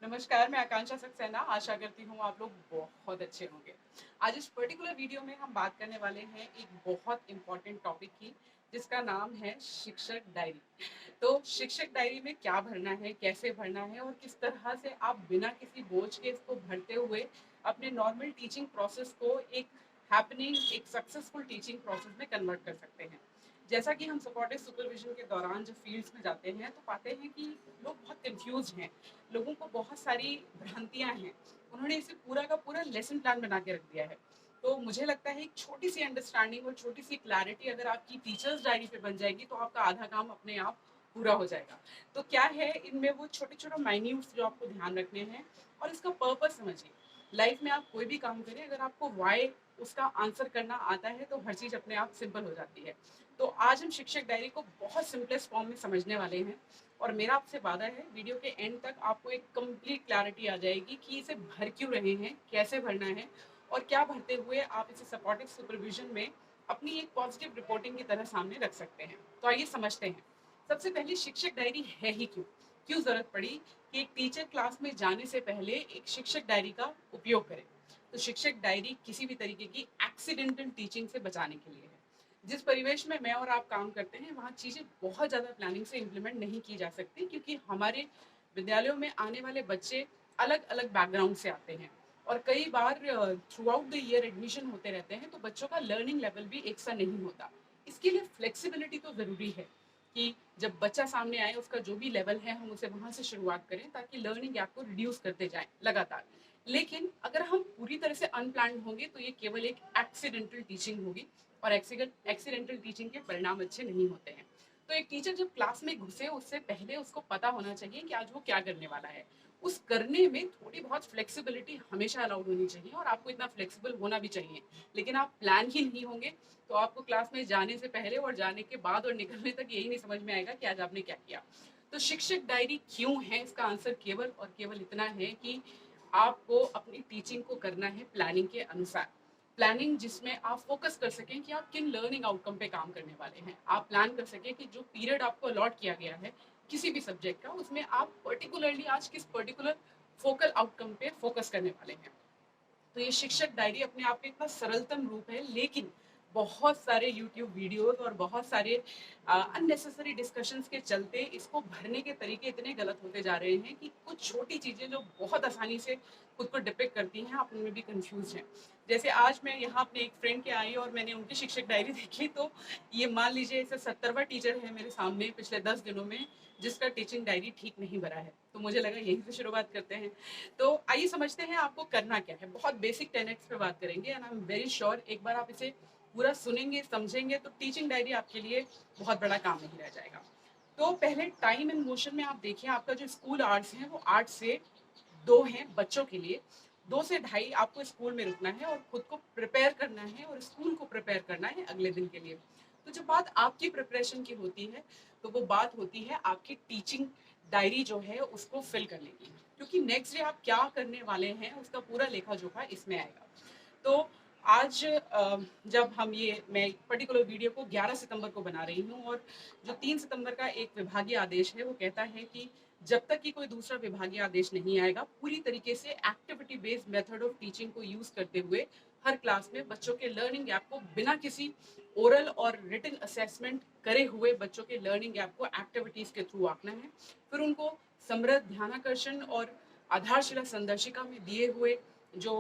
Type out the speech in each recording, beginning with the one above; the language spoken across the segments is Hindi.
नमस्कार, मैं आकांक्षा सक्सेना। आशा करती हूँ आप लोग बहुत अच्छे होंगे। आज इस पर्टिकुलर वीडियो में हम बात करने वाले हैं एक बहुत इम्पोर्टेंट टॉपिक की, जिसका नाम है शिक्षक डायरी। तो शिक्षक डायरी में क्या भरना है, कैसे भरना है और किस तरह से आप बिना किसी बोझ के इसको भरते हुए अपने नॉर्मल टीचिंग प्रोसेस को एक हैपनिंग, एक सक्सेसफुल टीचिंग प्रोसेस में कन्वर्ट कर सकते हैं। जैसा कि हम सपोर्टिव सुपरविजन के दौरान जब फील्ड्स में जाते हैं तो पाते हैं कि लोग बहुत कंफ्यूज हैं, लोगों को बहुत सारी भ्रांतियां हैं। उन्होंने इसे पूरा का पूरा लेसन प्लान बना के रख दिया है। तो मुझे लगता है एक छोटी सी अंडरस्टैंडिंग और छोटी सी क्लैरिटी अगर आपकी टीचर्स डायरी पे बन जाएगी तो आपका आधा काम अपने आप पूरा हो जाएगा। तो क्या है इनमें वो छोटे छोटे माइन्यूट्स जो आपको ध्यान रखने हैं, और इसका पर्पस समझिए। लाइफ में आप कोई भी काम करें, अगर आपको वाई उसका आंसर करना आता है तो हर चीज़ अपने आप सिंपल हो जाती है। तो आज हम शिक्षक डायरी को बहुत सिंपलेस्ट फॉर्म में समझने वाले हैं, और मेरा आपसे वादा है वीडियो के एंड तक आपको एक कंप्लीट क्लैरिटी आ जाएगी कि इसे भर क्यों रहे हैं, कैसे भरना है, और क्या भरते हुए आप इसे सपोर्टिव सुपरविजन में अपनी एक पॉजिटिव रिपोर्टिंग की तरह सामने रख सकते हैं। तो आइए समझते हैं। सबसे पहले शिक्षक डायरी है ही क्यों, क्यों जरूरत पड़ी कि एक टीचर क्लास में जाने से पहले एक शिक्षक डायरी का उपयोग करे। तो शिक्षक डायरी किसी भी तरीके की एक्सीडेंटल टीचिंग से बचाने के लिए है। जिस परिवेश में मैं और आप काम करते हैं वहाँ चीज़ें बहुत ज़्यादा प्लानिंग से इम्प्लीमेंट नहीं की जा सकती, क्योंकि हमारे विद्यालयों में आने वाले बच्चे अलग अलग बैकग्राउंड से आते हैं, और कई बार throughout the year admission होते रहते हैं, तो बच्चों का लर्निंग लेवल भी एक सा नहीं होता। इसके लिए फ्लेक्सिबिलिटी तो ज़रूरी है कि जब बच्चा सामने आए उसका जो भी लेवल है हम उसे वहाँ से शुरुआत करें, ताकि लर्निंग गैप को रिड्यूस करते जाएं लगातार। लेकिन अगर हम पूरी तरह से अनप्लान्ड होंगे तो ये केवल एक एक्सीडेंटल टीचिंग होगी, और एक्सीडेंटल टीचिंग के परिणाम अच्छे नहीं होते हैं। तो एक टीचर जब क्लास में घुसे उससे पहले उसको पता होना चाहिए कि आज वो क्या करने वाला है। उस करने में थोड़ी बहुत फ्लेक्सिबिलिटी हमेशा अलाउड होनी चाहिए, और आपको इतना फ्लेक्सिबल होना भी चाहिए। लेकिन आप प्लान ही नहीं होंगे तो आपको क्लास में जाने से पहले और जाने के बाद और निकलने तक यही नहीं समझ में आएगा कि आज आपने क्या किया। तो शिक्षक डायरी क्यों है, इसका आंसर केवल और केवल इतना है कि आपको अपनी टीचिंग को करना है प्लानिंग के अनुसार। प्लानिंग जिसमें आप फोकस कर सकें कि आप किन लर्निंग आउटकम पे काम करने वाले हैं। आप प्लान कर सकें कि जो पीरियड आपको अलॉट किया गया है किसी भी सब्जेक्ट का, उसमें आप पर्टिकुलरली आज किस पर्टिकुलर फोकल आउटकम पे फोकस करने वाले हैं। तो ये शिक्षक डायरी अपने आप में इतना सरलतम रूप है, लेकिन बहुत सारे यूट्यूब वीडियोस और बहुत सारे अननेसेसरी डिस्कशंस के चलते इसको भरने के तरीके इतने गलत होते जा रहे हैं कि कुछ छोटी चीज़ें जो बहुत आसानी से खुद को डिपिक्ट करती हैं आप उनमें भी कंफ्यूज हैं। जैसे आज मैं यहाँ अपने एक फ्रेंड के आई और मैंने उनकी शिक्षक डायरी देखी, तो ये मान लीजिए इसे 70वां टीचर है मेरे सामने पिछले 10 दिनों में जिसका टीचिंग डायरी ठीक नहीं भरा है। तो मुझे लगा यहीं से शुरुआत करते हैं। तो आइए समझते हैं आपको करना क्या है। बहुत बेसिक टेनेट्स पे बात करेंगे, and I am very sure एक बार आप इसे पूरा सुनेंगे समझेंगे तो टीचिंग डायरी आपके लिए बहुत बड़ा काम नहीं रह जाएगा। तो पहले टाइम एंड मोशन में आप देखिए, आपका जो स्कूल आवर्स है वो 8 से 2 हैं बच्चों के लिए। 2 से ढाई आपको स्कूल में रुकना है और खुद को प्रिपेयर करना है और स्कूल को प्रिपेयर करना है अगले दिन के लिए। तो जब बात आपकी प्रिपरेशन की होती है तो वो बात होती है आपकी टीचिंग डायरी जो है उसको फिल करने की, क्योंकि नेक्स्ट डे आप क्या करने वाले हैं उसका पूरा लेखा जोखा इसमें आएगा। तो आज जब हम ये मैं पर्टिकुलर वीडियो को 11 सितंबर को बना रही हूँ, और जो 3 सितंबर का एक विभागीय आदेश है वो कहता है कि जब तक कि कोई दूसरा विभागीय आदेश नहीं आएगा, पूरी तरीके से activity based method of teaching को यूज करते हुए हर क्लास में बच्चों के लर्निंग गैप को बिना किसी ओरल और रिटन असेसमेंट करे हुए बच्चों के लर्निंग गैप को एक्टिविटीज के थ्रू आंकना है। फिर उनको समृद्ध ध्यानाकर्षण और आधारशिला संदर्शिका में दिए हुए जो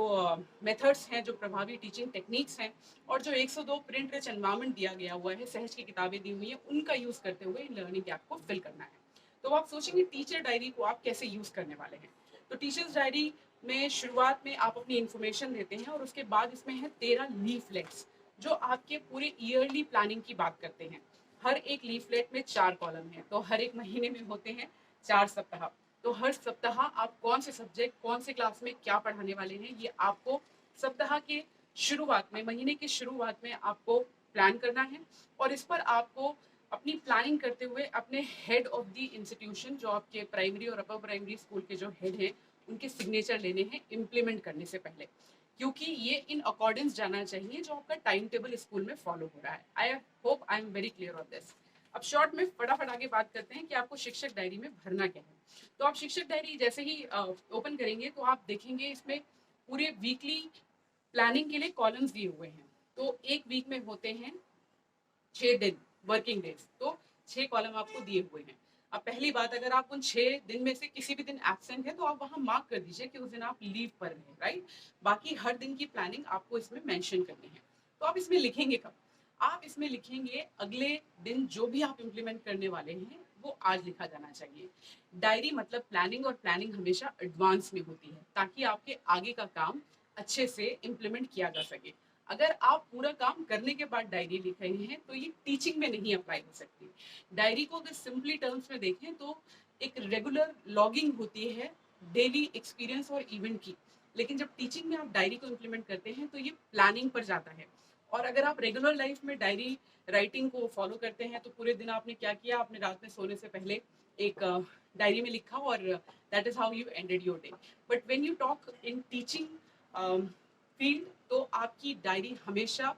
मेथड्स हैं, जो प्रभावी टीचिंग टेक्निक्स हैं, और जो 102 प्रिंट रिच एनवायरनमेंट दिया गया हुआ है, सहज की किताबें दी हुई हैं, उनका यूज करते हुए लर्निंग गैप को फिल करना है। तो आप सोचेंगे टीचर डायरी को आप कैसे यूज करने वाले हैं। तो टीचर्स डायरी में शुरुआत में आप अपनी इंफॉर्मेशन देते हैं, और उसके बाद इसमें है 13 लीफलेट्स जो आपके पूरे ईयरली प्लानिंग की बात करते हैं। हर एक लीफलेट में 4 कॉलम है, तो हर एक महीने में होते हैं 4 सप्ताह। तो हर सप्ताह आप कौन से सब्जेक्ट कौन से क्लास में क्या पढ़ाने वाले हैं ये आपको सप्ताह के शुरुआत में, महीने की शुरुआत में आपको प्लान करना है। और इस पर आपको अपनी प्लानिंग करते हुए अपने हेड ऑफ द इंस्टीट्यूशन, जो आपके प्राइमरी और अपर प्राइमरी स्कूल के जो हेड हैं, उनके सिग्नेचर लेने हैं इम्प्लीमेंट करने से पहले, क्योंकि ये इन अकॉर्डेंस जाना चाहिए जो आपका टाइम टेबल स्कूल में फॉलो हो रहा है। I hope I am very clear on this. अब शॉर्ट में फटाफट आगे बात करते हैं कि आपको शिक्षक डायरी में भरना क्या है। तो आप शिक्षक डायरी जैसे ही ओपन करेंगे तो आप देखेंगे इसमें पूरे वीकली प्लानिंग के लिए कॉलम्स दिए हुए हैं। तो एक वीक में होते हैं 6 दिन वर्किंग डेज, तो 6 कॉलम आपको दिए हुए हैं। अब पहली बात, अगर आप उन 6 दिन में से किसी भी दिन एब्सेंट है तो आप वहां मार्क कर दीजिए कि उस दिन आप लीव पर हैं, राइट। बाकी हर दिन की प्लानिंग आपको इसमें मेंशन करनी है। तो आप इसमें लिखेंगे कब? आप इसमें लिखेंगे अगले दिन जो भी आप इम्प्लीमेंट करने वाले हैं वो आज लिखा जाना चाहिए। डायरी मतलब प्लानिंग, और प्लानिंग हमेशा एडवांस में होती है ताकि आपके आगे का काम अच्छे से इम्प्लीमेंट किया जा सके। अगर आप पूरा काम करने के बाद डायरी लिख रहे हैं तो ये टीचिंग में नहीं अप्लाई हो सकती। डायरी को अगर सिंपली टर्म्स में देखें तो एक रेगुलर लॉगिंग होती है डेली एक्सपीरियंस और इवेंट की। लेकिन जब टीचिंग में आप डायरी को इम्प्लीमेंट करते हैं तो ये प्लानिंग पर जाता है। और अगर आप रेगुलर लाइफ में डायरी राइटिंग को फॉलो करते हैं तो पूरे दिन आपने क्या किया, आपने रात में सोने से पहले एक डायरी में लिखा और that is how you ended your day. But when you talk in teaching field तो आपकी डायरी हमेशा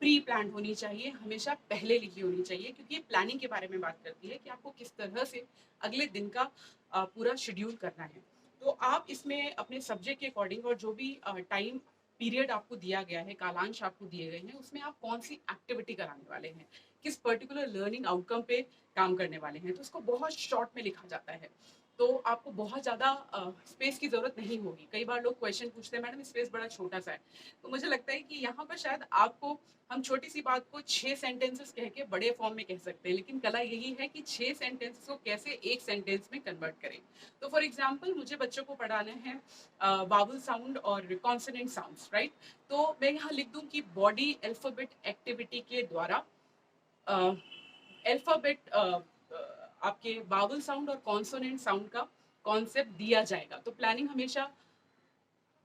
प्री प्लान होनी चाहिए, हमेशा पहले लिखी होनी चाहिए, क्योंकि ये प्लानिंग के बारे में बात करती है कि आपको किस तरह से अगले दिन का पूरा शेड्यूल करना है। तो आप इसमें अपने सब्जेक्ट के अकॉर्डिंग और जो भी टाइम पीरियड आपको दिया गया है, कालांश आपको दिए गए हैं, उसमें आप कौन सी एक्टिविटी कराने वाले हैं, किस पर्टिकुलर लर्निंग आउटकम पे काम करने वाले हैं, तो उसको बहुत शॉर्ट में लिखा जाता है। तो आपको बहुत ज़्यादा स्पेस की ज़रूरत नहीं होगी। कई बार लोग क्वेश्चन पूछते हैं, मैडम स्पेस बड़ा छोटा सा है। तो मुझे लगता है कि यहाँ पर शायद आपको हम छोटी सी बात को 6 सेंटेंसेस कह के बड़े फॉर्म में कह सकते हैं, लेकिन कला यही है कि 6 सेंटेंसेस को कैसे एक सेंटेंस में कन्वर्ट करें। तो फॉर एग्जाम्पल मुझे बच्चों को पढ़ाना है वावल साउंड और कॉन्सोनेंट साउंड्स, राइट। तो मैं यहाँ लिख दूँ कि बॉडी अल्फाबेट एक्टिविटी के द्वारा अल्फाबेट आपके वावल साउंड और कॉन्सोनेंट साउंड का कॉन्सेप्ट दिया जाएगा। तो प्लानिंग हमेशा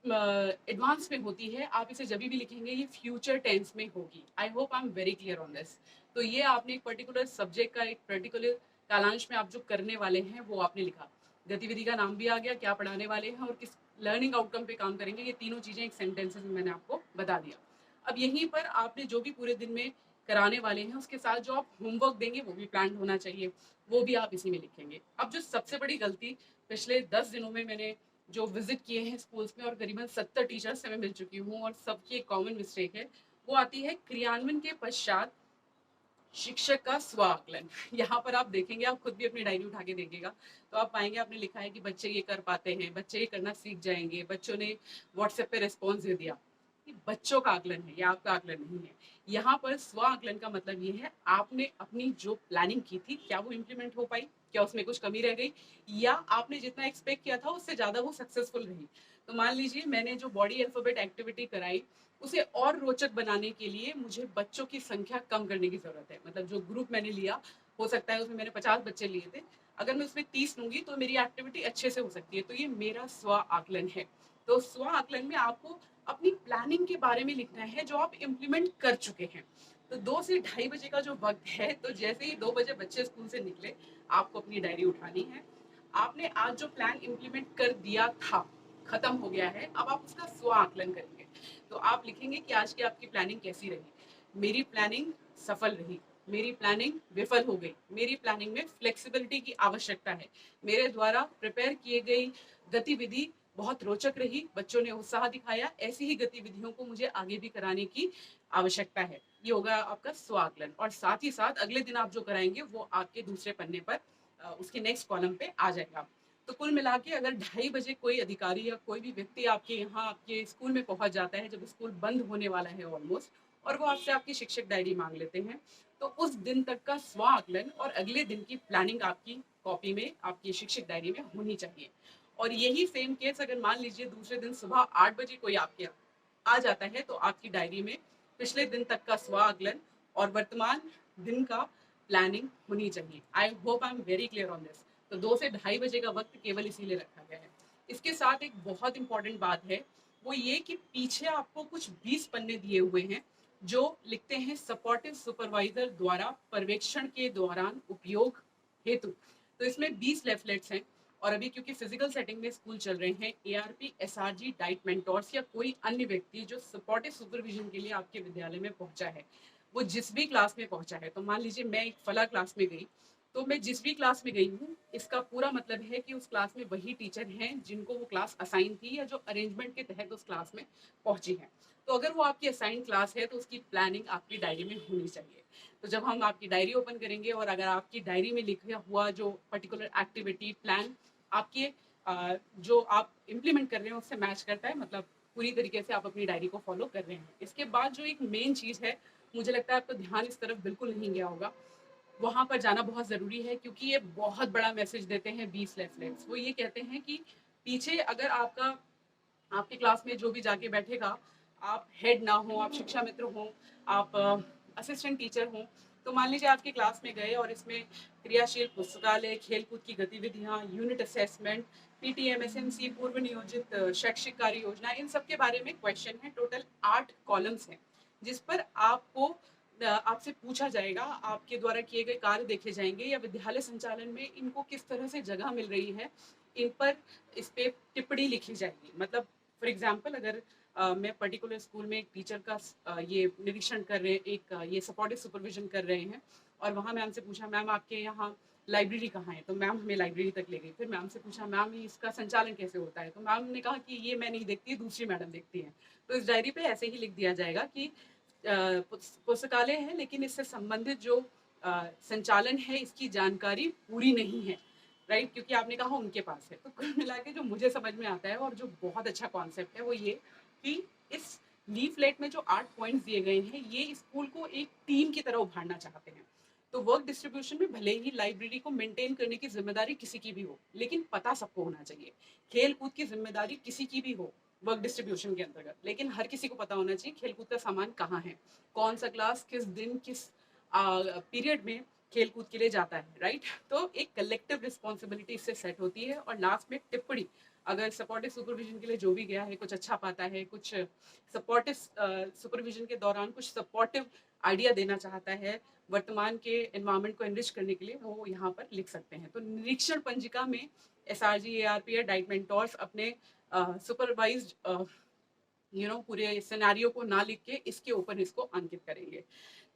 एडवांस में होती है। आप इसे जब भी लिखेंगे ये फ्यूचर टेंस में होगी। I hope I am very clear on this. तो ये आपने एक पर्टिकुलर सब्जेक्ट का एक पर्टिकुलर कालांश में आप जो करने वाले हैं वो आपने लिखा। गतिविधि का नाम भी आ गया, क्या पढ़ाने वाले हैं और किस लर्निंग आउटकम पे काम करेंगे, ये तीनों चीज़ें एक सेंटेंसेस में मैंने आपको बता दिया। अब यहीं पर आपने जो भी पूरे दिन में कराने वाले हैं उसके साथ जो आप होमवर्क देंगे वो भी प्लान होना चाहिए, वो भी आप इसी में लिखेंगे। अब जो सबसे बड़ी गलती पिछले 10 दिनों में मैंने जो विजिट किए हैं स्कूल्स में और करीबन 70 टीचर्स से मैं मिल चुकी हूँ और सबकी एक कॉमन मिस्टेक है, वो आती है क्रियान्वयन के पश्चात शिक्षक का स्व आकलन। यहाँ पर आप देखेंगे, आप खुद भी अपनी डायरी उठा के देखिएगा तो आप पाएंगे आपने लिखा है कि बच्चे ये कर पाते हैं, बच्चे ये करना सीख जाएंगे, बच्चों ने व्हाट्सएप पे रिस्पॉन्स दे दिया। ये बच्चों का आकलन है, ये आपका आकलन नहीं है। यहाँ पर स्व आकलन का मतलब ये है आपने अपनी जो प्लानिंग की थी क्या वो इम्प्लीमेंट हो पाई, क्या उसमें कुछ कमी रह गई, या आपने जितना एक्सपेक्ट किया था उससे ज्यादा वो सक्सेसफुल रही। तो मान लीजिए मैंने जो बॉडी अल्फाबेट एक्टिविटी कराई उसे और रोचक बनाने के लिए मुझे बच्चों की संख्या कम करने की जरूरत है। मतलब जो ग्रुप मैंने लिया, हो सकता है उसमें मैंने 50 बच्चे लिए थे, अगर मैं उसमें 30 लूंगी तो मेरी एक्टिविटी अच्छे से हो सकती है। तो ये मेरा स्व आकलन है। तो स्व आकलन में आपको अपनी प्लानिंग के बारे में लिखना है जो आप इम्प्लीमेंट कर चुके हैं। तो 2 से ढाई बजे का जो वक्त है, तो जैसे ही 2 बजे बच्चे स्कूल से निकले आपको अपनी डायरी उठानी है। आपने आज जो प्लान इम्प्लीमेंट कर दिया था, खत्म हो गया है, अब आप उसका स्व आकलन करेंगे। तो आप लिखेंगे कि आज की आपकी प्लानिंग कैसी रही। मेरी प्लानिंग सफल रही, मेरी प्लानिंग विफल हो गई, मेरी प्लानिंग में फ्लेक्सिबिलिटी की आवश्यकता है, मेरे द्वारा प्रिपेयर किए गई गतिविधि बहुत रोचक रही, बच्चों ने उत्साह दिखाया, ऐसी ही गतिविधियों को मुझे आगे भी कराने की आवश्यकता है। ये होगा आपका स्व आकलन। और साथ ही साथ अगले दिन आप जो कराएंगे वो आपके दूसरे पन्ने पर उसके नेक्स्ट कॉलम पे आ जाएगा। तो कुल मिला के अगर 2:30 बजे कोई अधिकारी या कोई भी व्यक्ति आपके यहाँ आपके स्कूल में पहुंच जाता है, जब स्कूल बंद होने वाला है ऑलमोस्ट, और वो आपसे आपकी शिक्षक डायरी मांग लेते हैं, तो उस दिन तक का स्व आकलन और अगले दिन की प्लानिंग आपकी कॉपी में, आपकी शिक्षक डायरी में होनी चाहिए। और यही सेम केस अगर मान लीजिए दूसरे दिन सुबह 8 बजे कोई आपके आ जाता है, तो आपकी डायरी में पिछले दिन तक का स्व आकलन और वर्तमान दिन का प्लानिंग होनी चाहिए। I hope I am very clear on this. तो 2 से ढाई बजे का वक्त केवल इसीलिए रखा गया है। इसके साथ एक बहुत इंपॉर्टेंट बात है, वो ये कि पीछे आपको कुछ 20 पन्ने दिए हुए हैं जो लिखते हैं सपोर्टिव सुपरवाइजर द्वारा पर्यवेक्षण के दौरान उपयोग हेतु। तो इसमें 20 लेफलेट्स हैं। और अभी क्योंकि फिजिकल सेटिंग में स्कूल चल रहे हैं, एआरपी, एसआरजी, डाइट मेंटोर्स या कोई अन्य व्यक्ति जो सपोर्टिव सुपरविजन के लिए आपके विद्यालय में पहुंचा है, वो जिस भी क्लास में पहुंचा है, तो मान लीजिए मैं एक फला क्लास में गई, तो मैं जिस भी क्लास में गई हूँ, इसका पूरा मतलब है कि उस क्लास में वही टीचर हैं जिनको वो क्लास असाइन थी या जो अरेंजमेंट के तहत उस क्लास में पहुंची है। तो अगर वो आपकी असाइन क्लास है तो उसकी प्लानिंग आपकी डायरी में होनी चाहिए। तो जब हम आपकी डायरी ओपन करेंगे और अगर आपकी डायरी में लिखा हुआ जो पर्टिकुलर एक्टिविटी प्लान आपके जो आप इम्प्लीमेंट कर रहे हैं उससे मैच करता है, मतलब पूरी तरीके से आप अपनी डायरी को फॉलो कर रहे हैं। इसके बाद जो एक मेन चीज़ है, मुझे लगता है आपका ध्यान इस तरफ बिल्कुल नहीं गया होगा, वहाँ पर जाना बहुत ज़रूरी है, क्योंकि ये बहुत बड़ा मैसेज देते हैं 20 लेफ्ट। वो ये कहते हैं कि पीछे अगर आपकी क्लास में जो भी जाके बैठेगा, आप हेड ना हो, आप शिक्षा मित्र हो, आप असिस्टेंट टीचर हो, तो मान लीजिए आपकी क्लास में गए और इसमें क्रियाशील पुस्तकालय, खेलकूद की गतिविधियाँ, यूनिट असेसमेंट, पीटीएम, एसएमसी, पूर्व नियोजित शैक्षिक कार्य योजना, इन सब के बारे में क्वेश्चन है। टोटल 8 कॉलम्स हैं जिस पर आपसे पूछा जाएगा, आपके द्वारा किए गए कार्य देखे जाएंगे या विद्यालय संचालन में इनको किस तरह से जगह मिल रही है, इन पर इस पे टिप्पणी लिखी जाएगी। मतलब फॉर एग्जाम्पल, अगर मैं पर्टिकुलर स्कूल में एक टीचर का ये निरीक्षण कर रहे हैं, एक ये सपोर्टिव सुपरविजन कर रहे हैं, और वहाँ मैम से पूछा, मैम आपके यहाँ लाइब्रेरी कहाँ है, तो मैम हमें लाइब्रेरी तक ले गई। फिर मैम से पूछा, मैम इसका संचालन कैसे होता है, तो मैम ने कहा कि ये मैं नहीं देखती, दूसरी मैडम देखती हैं। तो इस डायरी पे ऐसे ही लिख दिया जाएगा कि पुस्तकालय है, लेकिन इससे संबंधित जो संचालन है इसकी जानकारी पूरी नहीं है, राइट, क्योंकि आपने कहा उनके पास है। तो कुल मिला के जो मुझे समझ में आता है और जो बहुत अच्छा कॉन्सेप्ट है वो ये कि इस लीफलेट में जो 8 पॉइंट्स दिए गए हैं, ये स्कूल को एक टीम की तरह उभारना चाहते हैं। तो वर्क डिस्ट्रीब्यूशन में भले ही लाइब्रेरी को मेंटेन करने की जिम्मेदारी किसी की भी हो, लेकिन पता सबको होना चाहिए। खेल कूद की जिम्मेदारी किसी की भी हो वर्क डिस्ट्रीब्यूशन के अंतर्गत, लेकिन हर किसी को पता होना चाहिए खेलकूद का सामान कहाँ है, कौन सा क्लास किस दिन किस पीरियड में खेलकूद के लिए जाता है, राइट। तो एक कलेक्टिव रिस्पॉन्सिबिलिटी इससे सेट होती है। और लास्ट में टिप्पणी, अगर सपोर्टिव सुपरविजन के लिए जो भी गया है कुछ अच्छा पाता है, कुछ सपोर्टिव सुपरविजन के दौरान कुछ सपोर्टिव आइडिया देना चाहता है वर्तमान के एनवायरमेंट को एनरिच करने के लिए, वो यहाँ पर लिख सकते हैं। तो निरीक्षण पंजिका में एसआरजी, एआरपी या डाइट मेंटोर्स अपने सुपरवाइज्ड पूरे सिनेरियो को ना लिख के इसके ऊपर इसको अंकित करेंगे।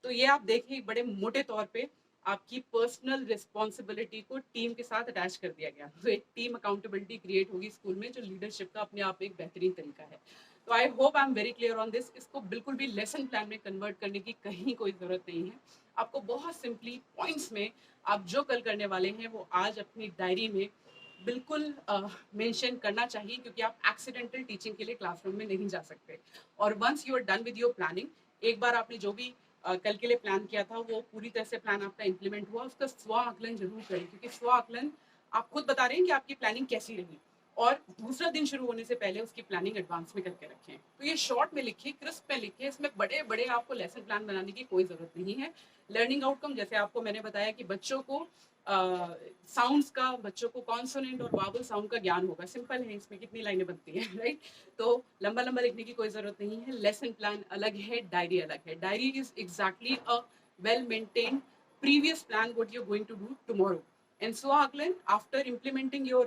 तो ये आप देखिए, बड़े मोटे तौर पे आपकी पर्सनल रिस्पॉन्सिबिलिटी को टीम के साथ अटैच कर दिया गया। तो एक टीम अकाउंटेबिलिटी क्रिएट होगी स्कूल में, जो लीडरशिप का अपने आप में एक बेहतरीन तरीका है। तो I hope I am very clear on this. इसको बिल्कुल भी लेसन प्लान में कन्वर्ट करने की कहीं कोई ज़रूरत नहीं है। आपको बहुत सिंपली पॉइंट्स में आप जो कल करने वाले हैं वो आज अपनी डायरी में बिल्कुल मेंशन करना चाहिए, क्योंकि आप एक्सीडेंटल टीचिंग के लिए क्लासरूम में नहीं जा सकते। और once you are done with your planning, एक बार आपने जो भी कल के लिए प्लान किया था वो पूरी तरह से प्लान आपका इंप्लीमेंट हुआ, उसका स्व आकलन जरूर करें, क्योंकि स्व आकलन आप खुद बता रहे हैं कि आपकी प्लानिंग कैसी रही। और दूसरा दिन शुरू होने से पहले उसकी प्लानिंग एडवांस में करके रखें। तो ये शॉर्ट में लिखिए, क्रिस्प में लिखिए, इसमें बड़े बड़े आपको लेसन प्लान बनाने की कोई ज़रूरत नहीं है। लर्निंग आउटकम, जैसे आपको मैंने बताया कि बच्चों को साउंड्स का, बच्चों को कॉन्सोनेंट और वावल साउंड का ज्ञान होगा। सिंपल है, इसमें कितनी लाइनें बनती हैं, राइट। तो लंबा लंबा लिखने की कोई ज़रूरत नहीं है। लेसन प्लान अलग है, डायरी अलग है। Diary is exactly a well maintained previous plan what you're going to do tomorrow. And so Aglan, after implementing your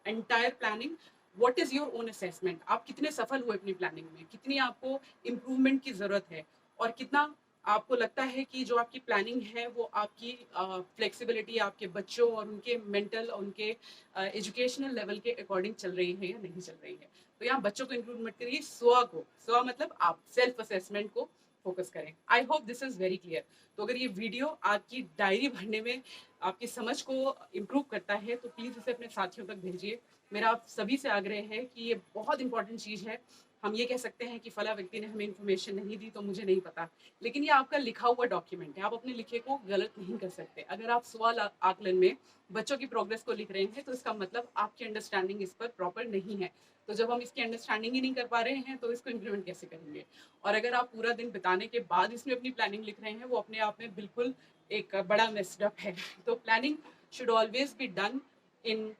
entire planning, what is your own assessment? आप कितने सफल हुए अपनी प्लानिंग में, कितनी आपको इम्प्रूवमेंट की जरूरत है, और कितना आपको लगता है कि जो आपकी प्लानिंग है वो आपकी फ्लेक्सिबिलिटी, आपके बच्चों और उनके मेंटल और उनके एजुकेशनल लेवल के अकॉर्डिंग चल रही है या नहीं चल रही है। तो यहाँ बच्चों को इंक्लूड मत करिए, स्व मतलब आप सेल्फ असेसमेंट को फोकस करें। आई hope this is very clear. तो अगर ये वीडियो आपकी डायरी भरने में आपकी समझ को इम्प्रूव करता है तो प्लीज़ इसे अपने साथियों तक भेजिए। मेरा आप सभी से आग्रह है कि ये बहुत इंपॉर्टेंट चीज़ है। हम ये कह सकते हैं कि फला व्यक्ति ने हमें इन्फॉर्मेशन नहीं दी तो मुझे नहीं पता, लेकिन ये आपका लिखा हुआ डॉक्यूमेंट है, आप अपने लिखे को गलत नहीं कर सकते। अगर आप सवाल आकलन में बच्चों की प्रोग्रेस को लिख रहे हैं तो इसका मतलब आपकी अंडरस्टैंडिंग इस पर प्रॉपर नहीं है। तो जब हम इसकी अंडरस्टैंडिंग ही नहीं कर पा रहे हैं तो इसको इम्प्लीमेंट कैसे करेंगे। और अगर आप पूरा दिन बिताने के बाद इसमें अपनी प्लानिंग लिख रहे हैं, वो अपने आप में बिल्कुल एक बड़ा मिस्ड अप है। तो planning should always be done in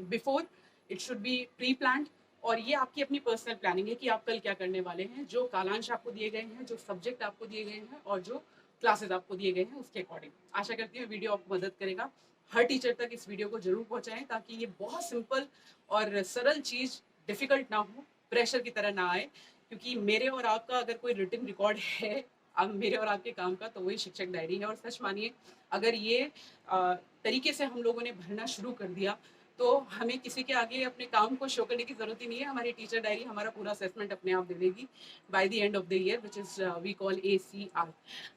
before, it should be pre planned. और ये आपकी अपनी पर्सनल प्लानिंग है कि आप कल क्या करने वाले हैं, जो कालांश आपको दिए गए हैं, जो सब्जेक्ट आपको दिए गए हैं और जो क्लासेस आपको दिए गए हैं उसके अकॉर्डिंग। आशा करती हूँ वीडियो आपको मदद करेगा। हर टीचर तक इस वीडियो को जरूर पहुंचाएं ताकि ये बहुत सिंपल और सरल चीज़ डिफिकल्ट ना हो, प्रेशर की तरह ना आए। क्योंकि मेरे और आपका अगर कोई रिटन रिकॉर्ड है अब मेरे और आपके काम का, तो वही शिक्षक डायरी है। और सच मानिए, अगर ये तरीके से हम लोगों ने भरना शुरू कर दिया तो हमें किसी के आगे अपने काम को शो करने की ज़रूरत ही नहीं है। हमारी टीचर डायरी हमारा पूरा असेसमेंट अपने आप दे देगी by the end of the year, which is we call ACR।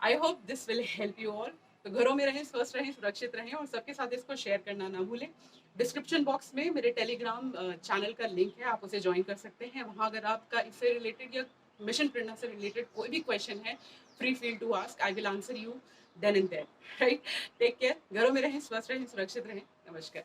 I hope this will help you all. तो घरों में रहें, स्वस्थ रहें, सुरक्षित रहें और सबके साथ इसको शेयर करना ना भूलें। डिस्क्रिप्शन बॉक्स में मेरे टेलीग्राम चैनल का लिंक है, आप उसे ज्वाइन कर सकते हैं। वहाँ अगर आपका इससे रिलेटेड या मिशन प्रेरणा से रिलेटेड कोई भी क्वेश्चन है, free feel to ask, I will answer you then and there, right. Take care, घरों में रहें, स्वस्थ रहें, सुरक्षित रहें। नमस्कार।